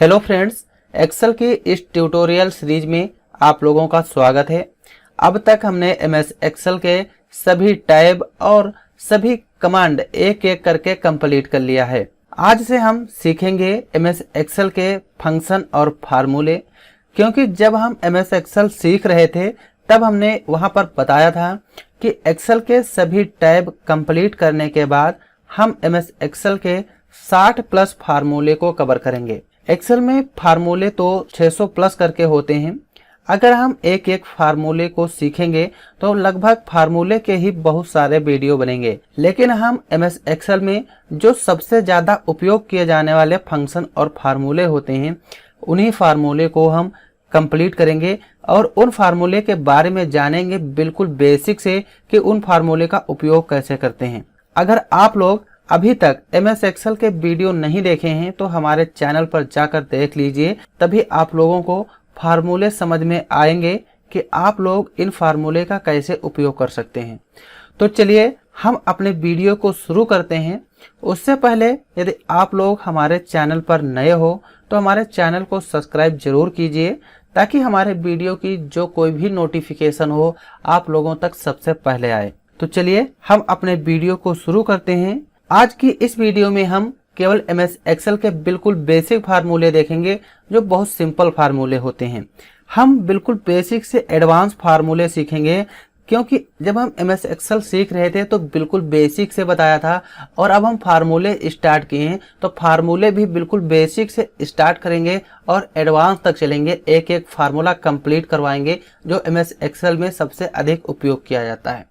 Hello friends, Excel की इस tutorial series में आप लोगों का स्वागत है। अब तक हमने एमएस एक्सेल के सभी टैब और सभी कमांड एक एक करके कंप्लीट कर लिया है। आज से हम सीखेंगे एमएस एक्सेल के फंक्शन और फार्मूले, क्योंकि जब हम एमएस एक्सेल सीख रहे थे तब हमने वहां पर बताया था कि एक्सेल के सभी टैब कंप्लीट करने के बाद हम एमएस एक्सेल के 60 प्लस फार्मूले को कवर करेंगे। एक्सेल में फार्मूले तो 600 प्लस करके होते हैं। अगर हम एक एक फार्मूले को सीखेंगे तो लगभग फार्मूले के ही बहुत सारे वीडियो बनेंगे, लेकिन हम एमएस एक्सेल में जो सबसे ज्यादा उपयोग किए जाने वाले फंक्शन और फार्मूले होते हैं उन्हीं फार्मूले को हम कंप्लीट करेंगे और उन फार्मूले के बारे में जानेंगे बिल्कुल बेसिक से कि उन फार्मूले का उपयोग कैसे करते हैं। अगर आप लोग अभी तक एमएस एक्सेल के वीडियो नहीं देखे हैं तो हमारे चैनल पर जाकर देख लीजिए, तभी आप लोगों को फार्मूले समझ में आएंगे कि आप लोग इन फार्मूले का कैसे उपयोग कर सकते हैं। तो चलिए हम अपने वीडियो को शुरू करते हैं। उससे पहले यदि आप लोग हमारे चैनल पर नए हो तो हमारे चैनल को सब्सक्राइब जरूर कीजिए, ताकि हमारे वीडियो की जो कोई भी नोटिफिकेशन हो आप लोगों तक सबसे पहले आए। तो चलिए हम अपने वीडियो को शुरू करते हैं। आज की इस वीडियो में हम केवल एमएस एक्सेल के बिल्कुल बेसिक फार्मूले देखेंगे, जो बहुत सिंपल फार्मूले होते हैं। हम बिल्कुल बेसिक से एडवांस फार्मूले सीखेंगे, क्योंकि जब हम एमएस एक्सेल सीख रहे थे तो बिल्कुल बेसिक से बताया था, और अब हम फार्मूले स्टार्ट किए हैं तो फार्मूले भी बिल्कुल बेसिक से स्टार्ट करेंगे और एडवांस तक चलेंगे। एक एक फार्मूला कंप्लीट करवाएंगे जो एमएस एक्सेल में सबसे अधिक उपयोग किया जाता है।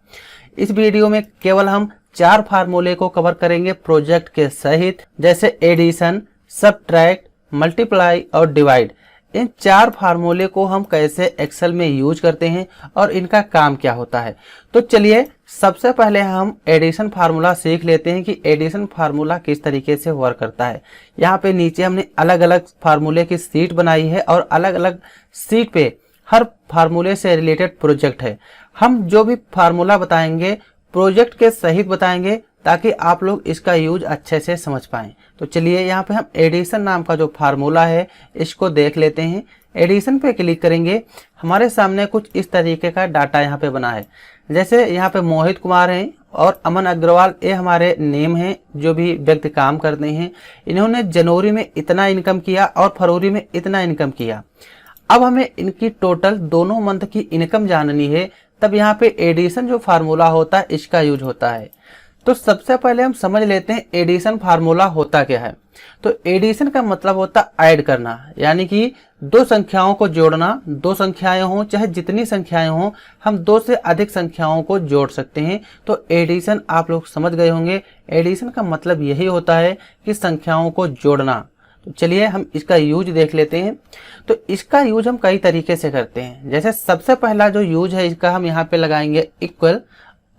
इस वीडियो में केवल हम 4 फार्मूले को कवर करेंगे प्रोजेक्ट के सहित, जैसे एडिशन, सबट्रैक्ट, मल्टीप्लाई और डिवाइड। इन 4 फार्मूले को हम कैसे एक्सेल में यूज करते हैं और इनका काम क्या होता है। तो चलिए सबसे पहले हम एडिशन फार्मूला सीख लेते हैं कि एडिशन फार्मूला किस तरीके से वर्क करता है। यहाँ पे नीचे हमने अलग अलग फार्मूले की सीट बनाई है और अलग अलग सीट पे हर फार्मूले से रिलेटेड प्रोजेक्ट है। हम जो भी फार्मूला बताएंगे प्रोजेक्ट के सहित बताएंगे, ताकि आप लोग इसका यूज अच्छे से समझ पाएं। तो चलिए यहाँ पे हम एडिशन नाम का जो फार्मूला है इसको देख लेते हैं। एडिशन पे क्लिक करेंगे, हमारे सामने कुछ इस तरीके का डाटा यहाँ पे बना है। जैसे यहाँ पे मोहित कुमार हैं और अमन अग्रवाल, ये हमारे नेम हैं जो भी व्यक्ति काम करते हैं। इन्होंने जनवरी में इतना इनकम किया और फरवरी में इतना इनकम किया। अब हमें इनकी टोटल दोनों मंथ की इनकम जाननी है, तब यहाँ पे एडिशन जो फार्मूला होता है इसका यूज होता है। तो सबसे पहले हम समझ लेते हैं एडिशन फार्मूला होता क्या है। तो एडिशन का मतलब होता है ऐड करना, यानी कि 2 संख्याओं को जोड़ना। 2 संख्याएं हों चाहे जितनी संख्याएं हों, हम 2 से अधिक संख्याओं को जोड़ सकते हैं। तो एडिशन आप लोग समझ गए होंगे। एडिशन का मतलब यही होता है कि संख्याओं को जोड़ना। तो चलिए हम इसका यूज देख लेते हैं। तो इसका यूज हम कई तरीके से करते हैं। जैसे सबसे पहला जो यूज है इसका, हम यहाँ पे लगाएंगे इक्वल,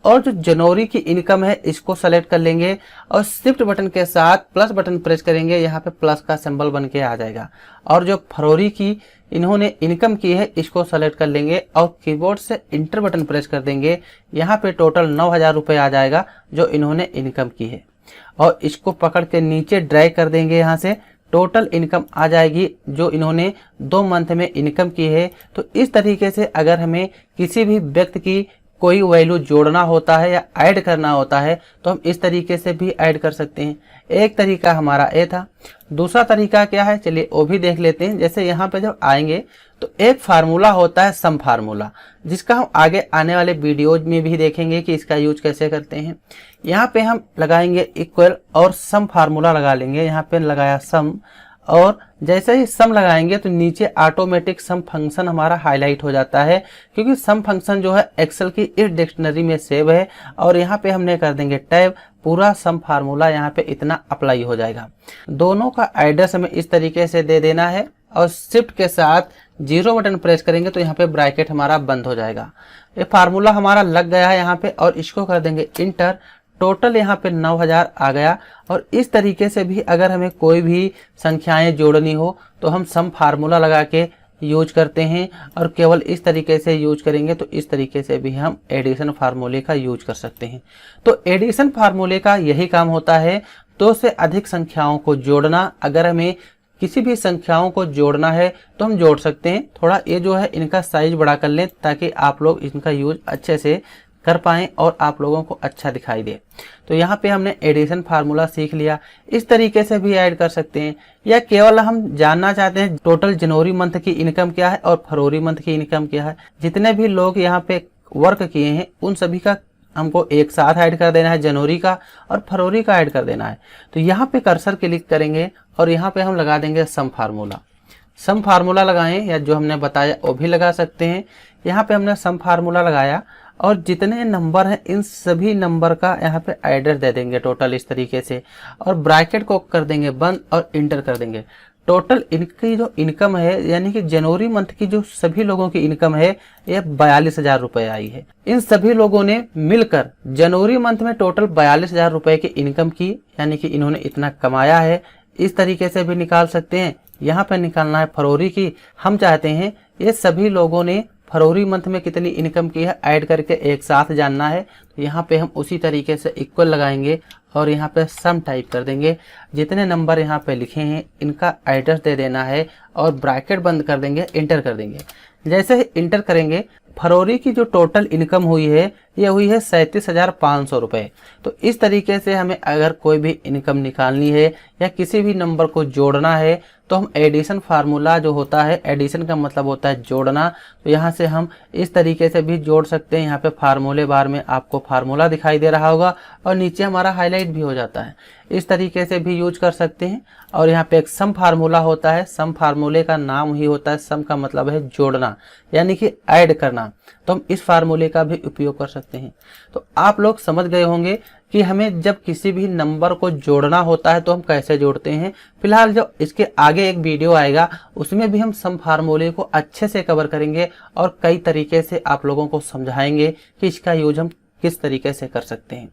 और जो जनवरी की इनकम है इसको सेलेक्ट कर लेंगे और शिफ्ट बटन के साथ प्लस बटन प्रेस करेंगे, यहाँ पे प्लस का सिंबल बन के आ जाएगा। और जो फरवरी की इन्होंने इनकम की है इसको सेलेक्ट कर लेंगे और कीबोर्ड से इंटर बटन प्रेस कर देंगे। यहाँ पे टोटल 9,000 रुपये आ जाएगा जो इन्होंने इनकम की है, और इसको पकड़ के नीचे ड्रैग कर देंगे। यहाँ से टोटल इनकम आ जाएगी जो इन्होंने 2 मंथ में इनकम की है। तो इस तरीके से अगर हमें किसी भी व्यक्ति की कोई वैल्यू जोड़ना होता है या ऐड करना होता है तो हम इस तरीके से भी ऐड कर सकते हैं। एक तरीका हमारा ये था। दूसरा तरीका क्या है, चलिए वो भी देख लेते हैं। जैसे यहाँ पे जब आएंगे तो एक फार्मूला होता है सम फार्मूला, जिसका हम आगे आने वाले वीडियोज में भी देखेंगे कि इसका यूज कैसे करते हैं। यहाँ पे हम लगाएंगे इक्वल और सम फार्मूला लगा लेंगे। यहाँ पे लगाया सम, और जैसे ही सम लगाएंगे तो नीचे ऑटोमेटिक सम फंक्शन हमारा हाईलाइट हो जाता है, क्योंकि सम फंक्शन जो है एक्सेल की इस डिक्शनरी में सेव है। और यहाँ पे हमने कर देंगे टैब, पूरा सम फार्मूला यहाँ पे इतना अप्लाई हो जाएगा। दोनों का एड्रेस हमें इस तरीके से दे देना है और शिफ्ट के साथ 0 बटन प्रेस करेंगे तो यहाँ पे ब्रैकेट हमारा बंद हो जाएगा। ये फार्मूला हमारा लग गया है यहाँ पे, और इसको कर देंगे इंटर। टोटल यहाँ पे 9,000 आ गया। और इस तरीके से भी अगर हमें कोई भी संख्याएं जोड़नी हो तो हम सम फार्मूला लगा के यूज करते हैं, और केवल इस तरीके से यूज करेंगे तो इस तरीके से भी हम एडिशन फार्मूले का यूज कर सकते हैं। तो एडिशन फार्मूले का यही काम होता है, 2 से अधिक संख्याओं को जोड़ना। अगर हमें किसी भी संख्याओं को जोड़ना है तो हम जोड़ सकते हैं। थोड़ा ये जो है इनका साइज बड़ा कर लें ताकि आप लोग इनका यूज अच्छे से कर पाएं और आप लोगों को अच्छा दिखाई दे। तो यहाँ पे हमने एडिशन फार्मूला सीख लिया, इस तरीके से भी ऐड कर सकते हैं। या केवल हम जानना चाहते हैं टोटल जनवरी मंथ की इनकम क्या है और फरवरी मंथ की इनकम क्या है, जितने भी लोग यहाँ पे वर्क किए हैं उन सभी का हमको एक साथ ऐड कर देना है, जनवरी का और फरवरी का ऐड कर देना है। तो यहाँ पे कर्सर क्लिक करेंगे और यहाँ पे हम लगा देंगे सम फार्मूला। सम फार्मूला लगाएं या जो हमने बताया वो भी लगा सकते हैं। यहाँ पे हमने सम फार्मूला लगाया और जितने नंबर हैं इन सभी नंबर का यहाँ पे एडर दे देंगे टोटल इस तरीके से, और ब्रैकेट को कर देंगे बंद और इंटर कर देंगे। टोटल इनकी जो इनकम है यानी कि जनवरी मंथ की जो सभी लोगों की इनकम है ये 42,000 रुपए आई है। इन सभी लोगों ने मिलकर जनवरी मंथ में टोटल 42,000 रुपए की इनकम की, यानी कि इन्होंने इतना कमाया है। इस तरीके से भी निकाल सकते हैं। यहाँ पे निकालना है फरवरी की, हम चाहते हैं ये सभी लोगों ने फरवरी मंथ में कितनी इनकम की है ऐड करके एक साथ जानना है। तो यहाँ पे हम उसी तरीके से इक्वल लगाएंगे और यहाँ पे सम टाइप कर देंगे। जितने नंबर यहाँ पे लिखे हैं इनका एड्रेस दे देना है और ब्रैकेट बंद कर देंगे, इंटर कर देंगे। जैसे ही इंटर करेंगे फरवरी की जो टोटल इनकम हुई है ये हुई है 37,500 रुपये। तो इस तरीके से हमें अगर कोई भी इनकम निकालनी है या किसी भी नंबर को जोड़ना है तो हम एडिशन फार्मूला जो होता है, एडिशन का मतलब होता है जोड़ना, तो यहाँ से हम इस तरीके से भी जोड़ सकते हैं। यहाँ पे फार्मूले बार में आपको फार्मूला दिखाई दे रहा होगा और नीचे हमारा हाईलाइट भी हो जाता है। इस तरीके से भी यूज कर सकते हैं। और यहाँ पे एक सम फार्मूला होता है, सम फार्मूले का नाम ही होता है, सम का मतलब है जोड़ना यानी कि ऐड करना, तो हम इस फार्मूले का भी उपयोग कर सकते हैं। तो आप लोग समझ गए होंगे कि हमें जब किसी भी नंबर को जोड़ना होता है तो हम कैसे जोड़ते हैं। फिलहाल जो इसके आगे एक वीडियो आएगा उसमें भी हम सम फार्मूले को अच्छे से कवर करेंगे और कई तरीके से आप लोगों को समझाएंगे कि इसका यूज हम किस तरीके से कर सकते हैं।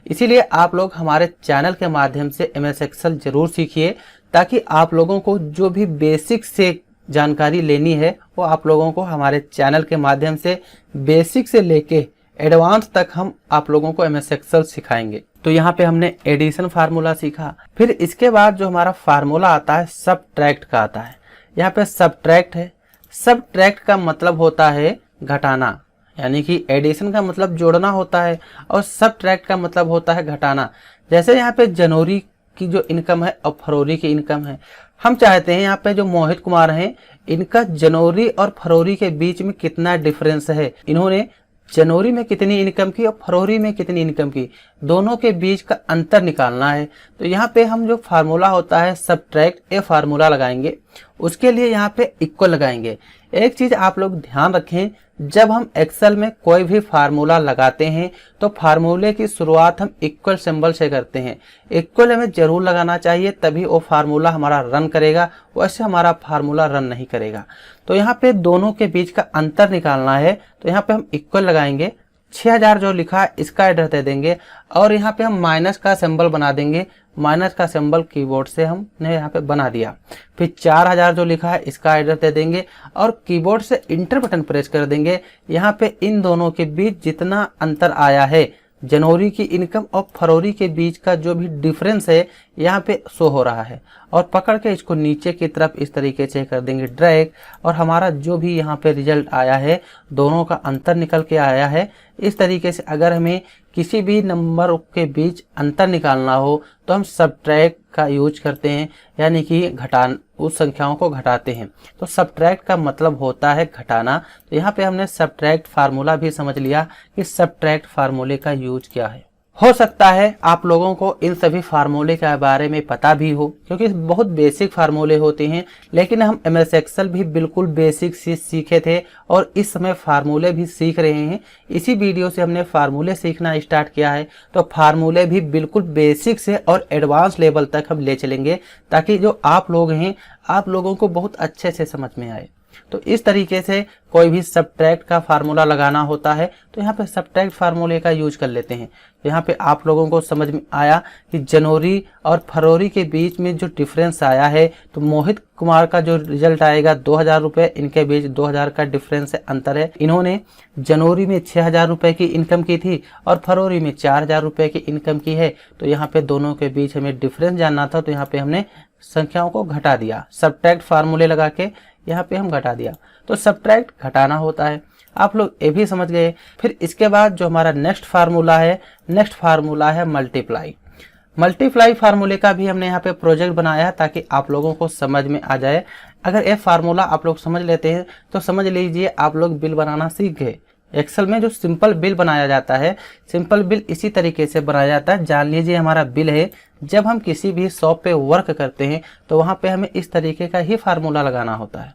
इसीलिए आप लोग हमारे चैनल के माध्यम से MS एक्सेल जरूर सीखिए ताकि आप लोगों को जो भी बेसिक से जानकारी लेनी है वो आप लोगों को हमारे चैनल के माध्यम से बेसिक से लेके एडवांस तक हम आप लोगों को MS एक्सेल सिखाएंगे। तो यहाँ पे हमने एडिशन फार्मूला सीखा। फिर इसके बाद जो हमारा फार्मूला आता है सबट्रैक्ट का आता है। यहाँ पे सबट्रैक्ट है। सबट्रैक्ट का मतलब होता है घटाना, यानी कि एडिशन का मतलब जोड़ना होता है और सबट्रैक्ट का मतलब होता है घटाना। जैसे यहाँ पे जनवरी की जो इनकम है और फरवरी की इनकम है, हम चाहते हैं यहाँ पे जो मोहित कुमार हैं इनका जनवरी और फरवरी के बीच में कितना डिफरेंस है, इन्होंने जनवरी में कितनी इनकम की और फरवरी में कितनी इनकम की, दोनों के बीच का अंतर निकालना है। तो यहाँ पे हम जो फार्मूला होता है सबट्रैक्ट, ये फार्मूला लगाएंगे। उसके लिए यहाँ पे इक्वल लगाएंगे। एक चीज आप लोग ध्यान रखें, जब हम एक्सेल में कोई भी फार्मूला लगाते हैं तो फार्मूले की शुरुआत हम इक्वल सिंबल से करते हैं। इक्वल हमें जरूर लगाना चाहिए, तभी वो फार्मूला हमारा रन करेगा, वैसे हमारा फार्मूला रन नहीं करेगा। तो यहाँ पे दोनों के बीच का अंतर निकालना है, तो यहाँ पे हम इक्वल लगाएंगे। 6000 जो लिखा है इसका एड्रेस दे देंगे और यहाँ पे हम माइनस का सिंबल बना देंगे। माइनस का सिंबल कीबोर्ड से हमने यहाँ पे बना दिया। फिर 4000 जो लिखा है इसका एड्रेस दे देंगे और कीबोर्ड से इंटर बटन प्रेस कर देंगे। यहाँ पे इन दोनों के बीच जितना अंतर आया है, जनवरी की इनकम और फरवरी के बीच का जो भी डिफरेंस है यहाँ पे शो हो रहा है, और पकड़ के इसको नीचे की तरफ इस तरीके से कर देंगे ड्रैग, और हमारा जो भी यहाँ पे रिजल्ट आया है दोनों का अंतर निकल के आया है। इस तरीके से अगर हमें किसी भी नंबर के बीच अंतर निकालना हो तो हम सबट्रैक्ट का यूज करते हैं, यानी कि उस संख्याओं को घटाते हैं। तो सबट्रैक्ट का मतलब होता है घटाना। तो यहाँ पे हमने सबट्रैक्ट फार्मूला भी समझ लिया कि सबट्रैक्ट फार्मूले का यूज क्या है। हो सकता है आप लोगों को इन सभी फार्मूले के बारे में पता भी हो, क्योंकि बहुत बेसिक फार्मूले होते हैं, लेकिन हम MS एक्सेल भी बिल्कुल बेसिक से सीखे थे और इस समय फार्मूले भी सीख रहे हैं। इसी वीडियो से हमने फार्मूले सीखना स्टार्ट किया है, तो फार्मूले भी बिल्कुल बेसिक से और एडवांस लेवल तक हम ले चलेंगे, ताकि जो आप लोग हैं आप लोगों को बहुत अच्छे से समझ में आए। तो इस तरीके से कोई भी सबट्रैक्ट का फार्मूला लगाना होता है तो यहाँ पे सबट्रैक्ट फार्मूले का यूज कर लेते हैं। तो यहाँ पे आप लोगों को समझ में आया कि जनवरी और फरवरी के बीच में जो डिफरेंस आया है, तो मोहित कुमार का जो रिजल्ट आएगा 2000 रुपये, इनके बीच 2000 का डिफरेंस है, अंतर है। इन्होंने जनवरी में 6000 रुपये की इनकम की थी और फरवरी में 4000 रुपये की इनकम की है। तो यहाँ पे दोनों के बीच हमें डिफरेंस जानना था, तो यहाँ पे हमने संख्याओं को घटा दिया, सब्ट्रैक्ट फार्मूले लगा के यहाँ पे हम घटा दिया। तो सब्ट्रैक्ट घटाना होता है, आप लोग ये भी समझ गए। फिर इसके बाद जो हमारा नेक्स्ट फार्मूला है मल्टीप्लाई। मल्टीप्लाई फार्मूले का भी हमने यहाँ पे प्रोजेक्ट बनाया है ताकि आप लोगों को समझ में आ जाए। अगर ये फार्मूला आप लोग समझ लेते हैं तो समझ लीजिए आप लोग बिल बनाना सीख गए। एक्सेल में जो सिंपल बिल बनाया जाता है, सिंपल बिल इसी तरीके से बनाया जाता है। जान लीजिए हमारा बिल है, जब हम किसी भी शॉप पे वर्क करते हैं तो वहाँ पे हमें इस तरीके का ही फार्मूला लगाना होता है।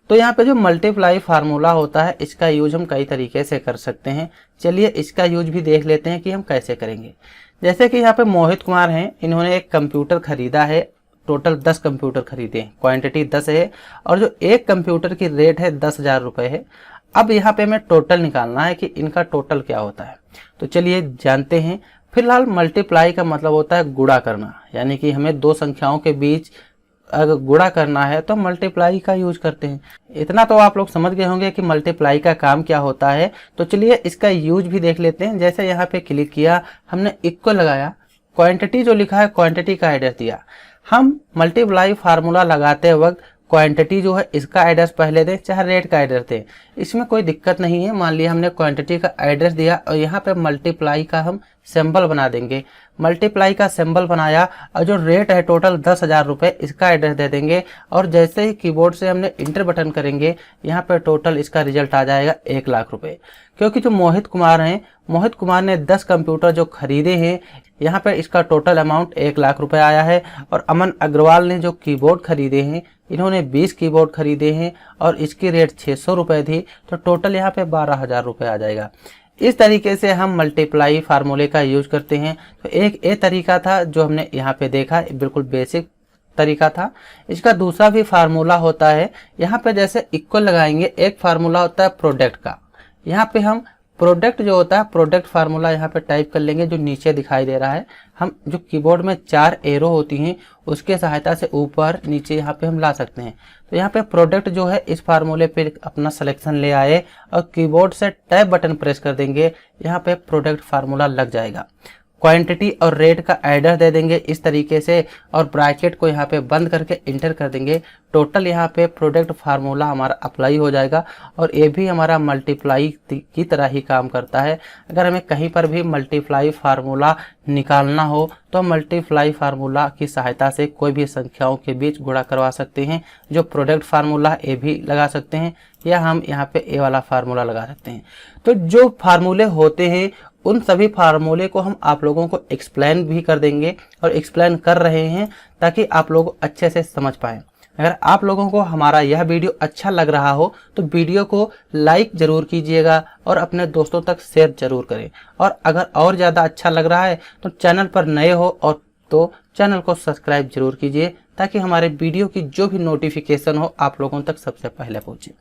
तो यहाँ पे जो मल्टीप्लाई फार्मूला होता है, इसका यूज हम कई तरीके से कर सकते हैं। चलिए इसका यूज भी देख लेते हैं कि हम कैसे करेंगे। जैसे कि यहाँ पे मोहित कुमार हैं, इन्होंने एक कंप्यूटर खरीदा है, टोटल 10 कंप्यूटर खरीदे, क्वांटिटी 10 है और जो एक कंप्यूटर की रेट है 10,000 रुपये है। अब यहाँ पे हमें टोटल निकालना है कि इनका टोटल क्या होता है। तो चलिए जानते हैं। फिलहाल मल्टीप्लाई का मतलब होता है गुणा करना, यानी कि हमें दो संख्याओं के बीच अगर गुणा करना है तो मल्टीप्लाई का यूज करते हैं। इतना तो आप लोग समझ गए होंगे कि मल्टीप्लाई का काम क्या होता है। तो चलिए इसका यूज भी देख लेते हैं। जैसे यहाँ पे क्लिक किया, हमने इक्वल लगाया, क्वांटिटी जो लिखा है क्वांटिटी का एड्रेस दिया। हम मल्टीप्लाई फार्मूला लगाते वक्त क्वांटिटी जो है इसका एड्रेस पहले दें चाहे रेट का एड्रेस दें, इसमें कोई दिक्कत नहीं है। मान लिया हमने क्वांटिटी का एड्रेस दिया और यहाँ पे मल्टीप्लाई का हम सिंबल बना देंगे। मल्टीप्लाई का सिंबल बनाया और जो रेट है टोटल 10,000 रुपये, इसका एड्रेस दे देंगे और जैसे ही कीबोर्ड से हमने इंटर बटन करेंगे, यहाँ पे टोटल इसका रिजल्ट आ जाएगा 1 लाख रुपये। क्योंकि जो मोहित कुमार हैं, मोहित कुमार ने 10 कंप्यूटर जो खरीदे हैं, यहाँ पे इसका टोटल अमाउंट 1 लाख रुपए आया है। और अमन अग्रवाल ने जो कीबोर्ड खरीदे हैं, इन्होंने 20 कीबोर्ड खरीदे हैं और इसकी रेट 600 रुपये थी, तो टोटल यहाँ पे 12,000 रुपये आ जाएगा। इस तरीके से हम मल्टीप्लाई फार्मूले का यूज करते हैं। तो एक ये तरीका था जो हमने यहाँ पे देखा, बिल्कुल बेसिक तरीका था। इसका दूसरा भी फार्मूला होता है। यहाँ पे जैसे इक्वल लगाएंगे, एक फार्मूला होता है प्रोडक्ट का। यहाँ पे हम प्रोडक्ट जो होता है, प्रोडक्ट फार्मूला यहाँ पे टाइप कर लेंगे, जो नीचे दिखाई दे रहा है। हम जो कीबोर्ड में 4 एरो होती हैं, उसके सहायता से ऊपर नीचे यहाँ पे हम ला सकते हैं। तो यहाँ पे प्रोडक्ट जो है, इस फार्मूले पे अपना सिलेक्शन ले आए और कीबोर्ड से टैब बटन प्रेस कर देंगे, यहाँ पे प्रोडक्ट फार्मूला लग जाएगा। क्वांटिटी और रेट का एड्रेस दे देंगे इस तरीके से और ब्रैकेट को यहाँ पे बंद करके इंटर कर देंगे। टोटल यहाँ पे प्रोडक्ट फार्मूला हमारा अप्लाई हो जाएगा और ये भी हमारा मल्टीप्लाई की तरह ही काम करता है। अगर हमें कहीं पर भी मल्टीप्लाई फार्मूला निकालना हो तो मल्टीप्लाई फार्मूला की सहायता से कोई भी संख्याओं के बीच गुणा करवा सकते हैं। जो प्रोडक्ट फार्मूला ए भी लगा सकते हैं या हम यहाँ पे ए वाला फार्मूला लगा सकते हैं। तो जो फार्मूले होते हैं, उन सभी फार्मूले को हम आप लोगों को एक्सप्लेन भी कर देंगे और एक्सप्लेन कर रहे हैं ताकि आप लोग अच्छे से समझ पाएं। अगर आप लोगों को हमारा यह वीडियो अच्छा लग रहा हो तो वीडियो को लाइक जरूर कीजिएगा और अपने दोस्तों तक शेयर जरूर करें। और अगर और ज़्यादा अच्छा लग रहा है तो चैनल पर नए हो और तो चैनल को सब्सक्राइब जरूर कीजिए ताकि हमारे वीडियो की जो भी नोटिफिकेशन हो आप लोगों तक सबसे पहले पहुंचे।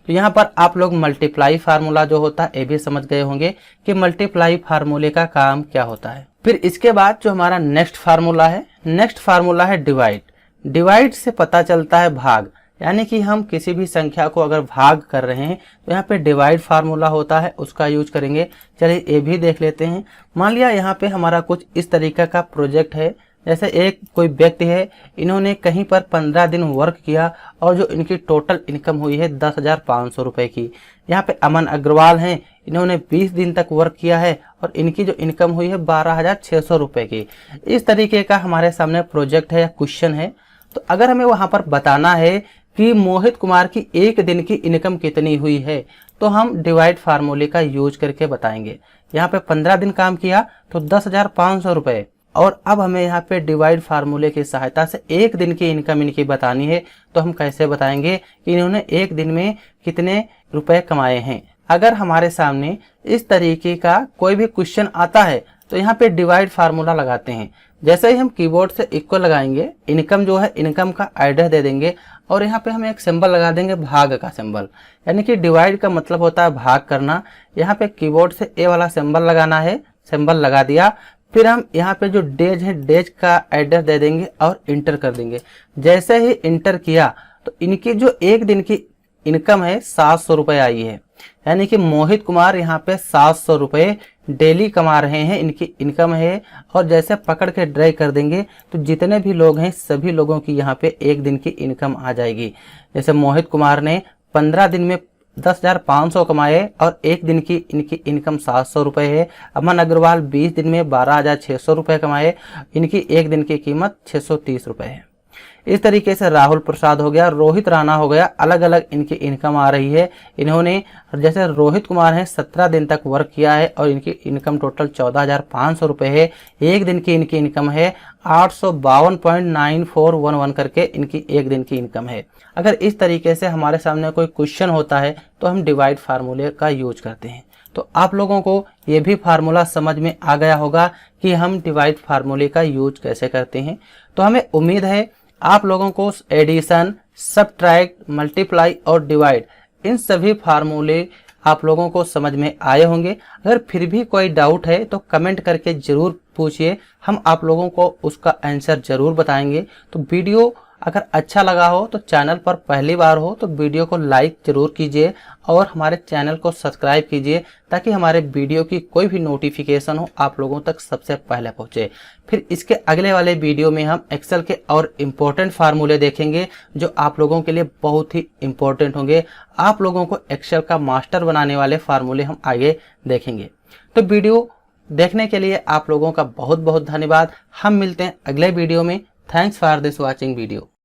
तो यहाँ पर आप लोग मल्टीप्लाई फार्मूला जो होता है ये भी समझ गए होंगे कि मल्टीप्लाई फार्मूले का काम क्या होता है। फिर इसके बाद जो हमारा नेक्स्ट फार्मूला है डिवाइड। डिवाइड से पता चलता है भाग, यानी कि हम किसी भी संख्या को अगर भाग कर रहे हैं तो यहाँ पे डिवाइड फार्मूला होता है, उसका यूज करेंगे। चलिए ये भी देख लेते हैं। मान लिया यहाँ पे हमारा कुछ इस तरीके का प्रोजेक्ट है। जैसे एक कोई व्यक्ति है, इन्होंने कहीं पर 15 दिन वर्क किया और जो इनकी टोटल इनकम हुई है 10,500 रुपये की। यहाँ पे अमन अग्रवाल हैं, इन्होंने 20 दिन तक वर्क किया है और इनकी जो इनकम हुई है 12,600 रुपये की। इस तरीके का हमारे सामने प्रोजेक्ट है या क्वेश्चन है। तो अगर हमें वहाँ पर बताना है कि मोहित कुमार की एक दिन की इनकम कितनी हुई है, तो हम डिवाइड फार्मूले का यूज करके बताएंगे। यहाँ पे 15 दिन काम किया तो 10,500 रुपये। और अब हमें यहाँ पे डिवाइड फार्मूले की सहायता से एक दिन की इनकम इनकी बतानी है। तो हम कैसे बताएंगे कि इन्होंने एक दिन में कितने रुपए कमाए हैं। अगर हमारे सामने इस तरीके का कोई भी क्वेश्चन आता है तो यहाँ पे डिवाइड फार्मूला लगाते हैं। जैसे ही हम कीबोर्ड से इक्वल लगाएंगे, इनकम जो है इनकम का एड्रेस दे देंगे और यहाँ पे हम एक सिंबल लगा देंगे, भाग का सिंबल, यानी कि डिवाइड का मतलब होता है भाग करना। यहाँ पे कीबोर्ड से ए वाला सिंबल लगाना है सिंबल लगा दिया। फिर हम यहाँ पे जो डेज है, डेज का एड्रेस दे देंगे और इंटर कर देंगे। जैसे ही इंटर किया तो इनकी जो एक दिन की इनकम है 700 रुपये आई है। यानी कि मोहित कुमार यहाँ पे 700 रुपये डेली कमा रहे हैं, इनकी इनकम है। और जैसे पकड़ के ड्रैग कर देंगे तो जितने भी लोग हैं सभी लोगों की यहाँ पे एक दिन की इनकम आ जाएगी। जैसे मोहित कुमार ने 15 दिन में 10,500 कमाए और एक दिन की इनकी इनकम 700 रुपये है। अमन अग्रवाल 20 दिन में 12,600 रुपये कमाए, इनकी एक दिन की कीमत 630 रुपये है। इस तरीके से राहुल प्रसाद हो गया, रोहित राणा हो गया, अलग अलग इनकी इनकम आ रही है। इन्होंने जैसे रोहित कुमार है 17 दिन तक वर्क किया है और इनकी इनकम टोटल 14,500 रुपये है। एक दिन की इनकी इनकम है 852.9411 करके इनकी एक दिन की इनकम है। अगर इस तरीके से हमारे सामने कोई क्वेश्चन होता है तो हम डिवाइड फार्मूले का यूज करते हैं। तो आप लोगों को ये भी फार्मूला समझ में आ गया होगा कि हम डिवाइड फार्मूले का यूज कैसे करते हैं। तो हमें उम्मीद है आप लोगों को एडिशन, सबट्रैक्ट, मल्टीप्लाई और डिवाइड इन सभी फार्मूले आप लोगों को समझ में आए होंगे। अगर फिर भी कोई डाउट है तो कमेंट करके ज़रूर पूछिए, हम आप लोगों को उसका आंसर ज़रूर बताएंगे। तो वीडियो अगर अच्छा लगा हो तो चैनल पर पहली बार हो तो वीडियो को लाइक ज़रूर कीजिए और हमारे चैनल को सब्सक्राइब कीजिए ताकि हमारे वीडियो की कोई भी नोटिफिकेशन हो आप लोगों तक सबसे पहले पहुंचे। फिर इसके अगले वाले वीडियो में हम एक्सेल के और इम्पोर्टेंट फार्मूले देखेंगे जो आप लोगों के लिए बहुत ही इम्पोर्टेंट होंगे। आप लोगों को एक्सेल का मास्टर बनाने वाले फार्मूले हम आगे देखेंगे। तो वीडियो देखने के लिए आप लोगों का बहुत बहुत धन्यवाद। हम मिलते हैं अगले वीडियो में। Thanks for this watching video.